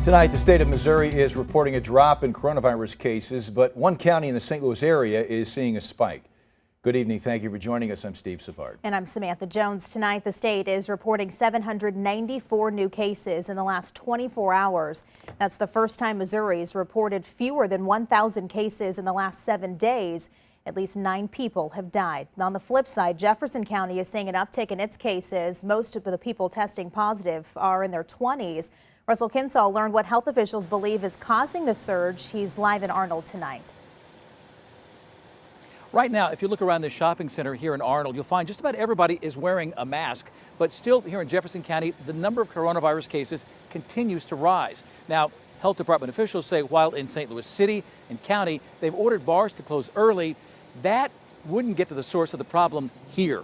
Tonight, the state of Missouri is reporting a drop in coronavirus cases, but one county in the St. Louis area is seeing a spike. Good evening. Thank you for joining us. I'm Steve Savard. And I'm Samantha Jones. Tonight, the state is reporting 794 new cases in the last 24 hours. That's the first time Missouri's reported fewer than 1,000 cases in the last 7 days. At least 9 people have died. On the flip side, Jefferson County is seeing an uptick in its cases. Most of the people testing positive are in their 20s. Russell Kinsall learned what health officials believe is causing the surge. He's live in Arnold tonight. Right now, if you look around this shopping center here in Arnold, you'll find just about everybody is wearing a mask. But still, here in Jefferson County, the number of coronavirus cases continues to rise. Now, health department officials say while in St. Louis City and County, they've ordered bars to close early, that wouldn't get to the source of the problem here.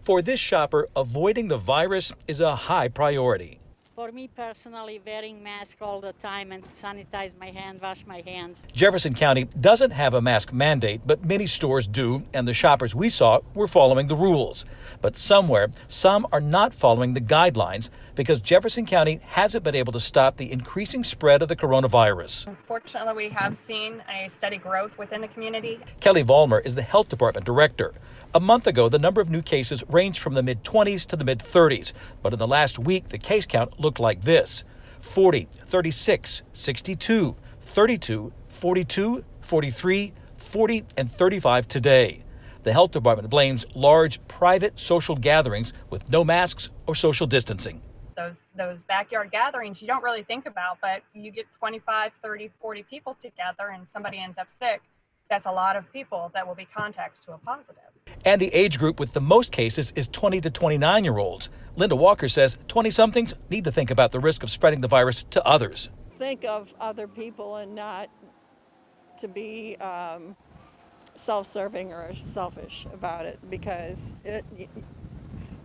For this shopper, avoiding the virus is a high priority. For me personally, wearing mask all the time and sanitize my hand, wash my hands. Jefferson County doesn't have a mask mandate, but many stores do, and the shoppers we saw were following the rules. But somewhere, some are not following the guidelines because Jefferson County hasn't been able to stop the increasing spread of the coronavirus. Unfortunately, we have seen a steady growth within the community. Kelly Vollmer is the health department director. A month ago, the number of new cases ranged from the mid-20s to the mid-30s. But in the last week, the case count looked like this: 40, 36, 62, 32, 42, 43, 40, and 35 today. The health department blames large private social gatherings with no masks or social distancing. Those backyard gatherings you don't really think about, but you get 25, 30, 40 people together and somebody ends up sick. That's a lot of people that will be contacts to a positive. And the age group with the most cases is 20 to 29-year-olds. Linda Walker says 20-somethings need to think about the risk of spreading the virus to others. Think of other people and not to be self-serving or selfish about it, because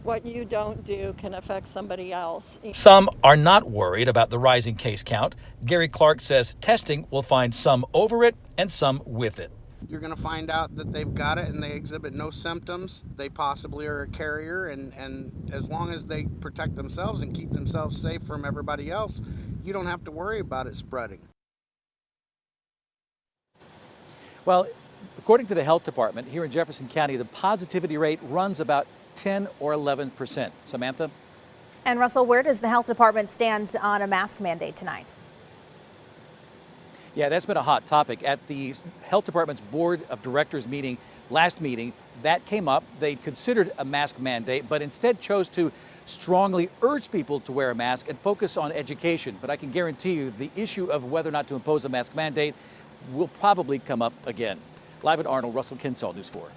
what you don't do can affect somebody else. Some are not worried about the rising case count. Gary Clark says testing will find some over it and some with it. You're going to find out that they've got it and they exhibit no symptoms. They possibly are a carrier, and as long as they protect themselves and keep themselves safe from everybody else, you don't have to worry about it spreading. Well, according to the health department here in Jefferson County, the positivity rate runs about 10 or 11%. Samantha? And Russell, where does the health department stand on a mask mandate tonight? Yeah, that's been a hot topic. At the health department's board of directors last meeting, that came up. They considered a mask mandate, but instead chose to strongly urge people to wear a mask and focus on education. But I can guarantee you the issue of whether or not to impose a mask mandate will probably come up again. Live at Arnold, Russell Kinsall, News 4.